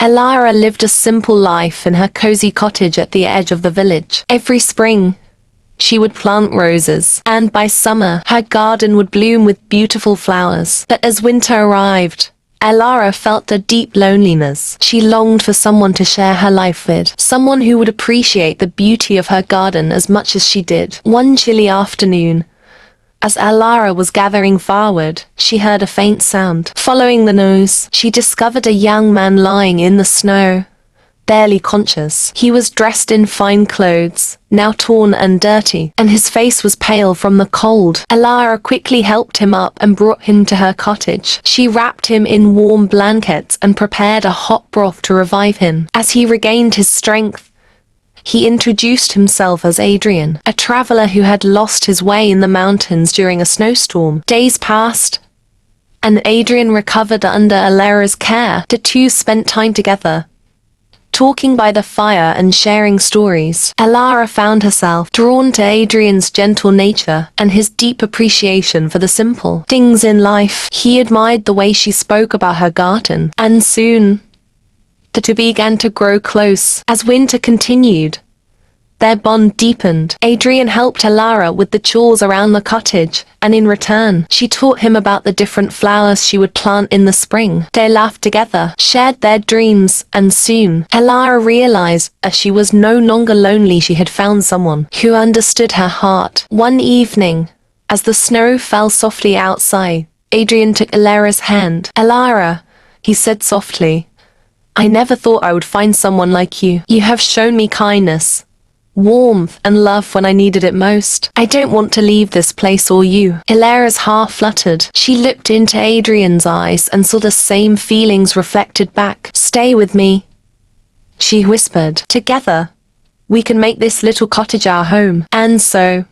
Elara lived a simple life in her cozy cottage at the edge of the village. Every spring, she would plant roses, and by summer, her garden would bloom with beautiful flowers. But as winter arrived, Elara felt a deep loneliness. She longed for someone to share her life with, someone who would appreciate the beauty of her garden as much as she did. One chilly afternoon, as Elara was gathering firewood, she heard a faint sound. Following the noise, she discovered a young man lying in the snow, barely conscious. He was dressed in fine clothes, now torn and dirty, and his face was pale from the cold. Elara quickly helped him up and brought him to her cottage. She wrapped him in warm blankets and prepared a hot broth to revive him. As he regained his strength, he introduced himself as Adrian, a traveler who had lost his way in the mountains during a snowstorm. Days passed, and Adrian recovered under Elara's care. The two spent time together, talking by the fire and sharing stories. Elara found herself drawn to Adrian's gentle nature and his deep appreciation for the simple things in life. He admired the way she spoke about her garden, and soon the two began to grow close. As winter continued, their bond deepened. Adrian helped Elara with the chores around the cottage, and in return, she taught him about the different flowers she would plant in the spring. They laughed together, shared their dreams, and soon, Elara realized as she was no longer lonely. She had found someone who understood her heart. One evening, as the snow fell softly outside, Adrian took Elara's hand. "Elara," he said softly, "I never thought I would find someone like you. You have shown me kindness, warmth, and love when I needed it most. I don't want to leave this place or you." Elara's heart fluttered. She looked into Adrian's eyes and saw the same feelings reflected back. "Stay with me," she whispered. "Together, we can make this little cottage our home." And so,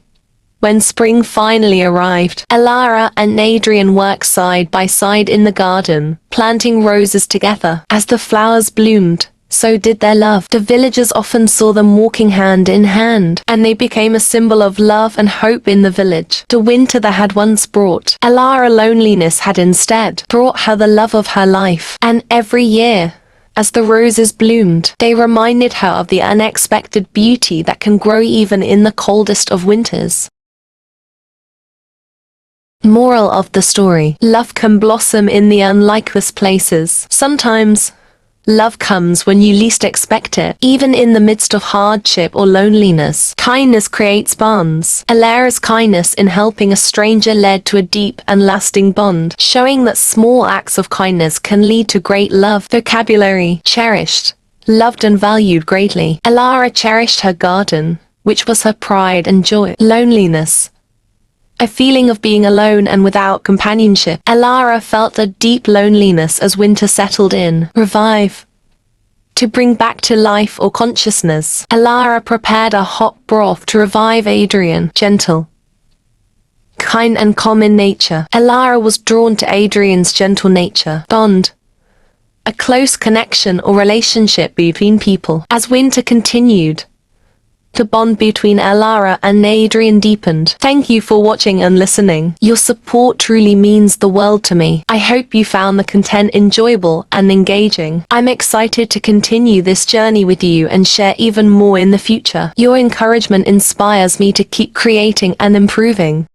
when spring finally arrived, Elara and Adrian worked side by side in the garden, planting roses together. As the flowers bloomed, so did their love. The villagers often saw them walking hand in hand, and they became a symbol of love and hope in the village. The winter that had once brought Elara loneliness had instead brought her the love of her life. And every year, as the roses bloomed, they reminded her of the unexpected beauty that can grow even in the coldest of winters. Moral of the story: love can blossom in the unlikeliest places. Sometimes, love comes when you least expect it. Even in the midst of hardship or loneliness, kindness creates bonds. Elara's kindness in helping a stranger led to a deep and lasting bond, showing that small acts of kindness can lead to great love. Vocabulary: cherished, loved and valued greatly. Elara cherished her garden, which was her pride and joy. Loneliness, a feeling of being alone and without companionship. Elara felt a deep loneliness as winter settled in. Revive, to bring back to life or consciousness. Elara prepared a hot broth to revive Adrian. Gentle, kind and calm in nature. Elara was drawn to Adrian's gentle nature. Bond, a close connection or relationship between people. As winter continued, the bond between Elara and Adrian deepened. Thank you for watching and listening. Your support truly means the world to me. I hope you found the content enjoyable and engaging. I'm excited to continue this journey with you and share even more in the future. Your encouragement inspires me to keep creating and improving.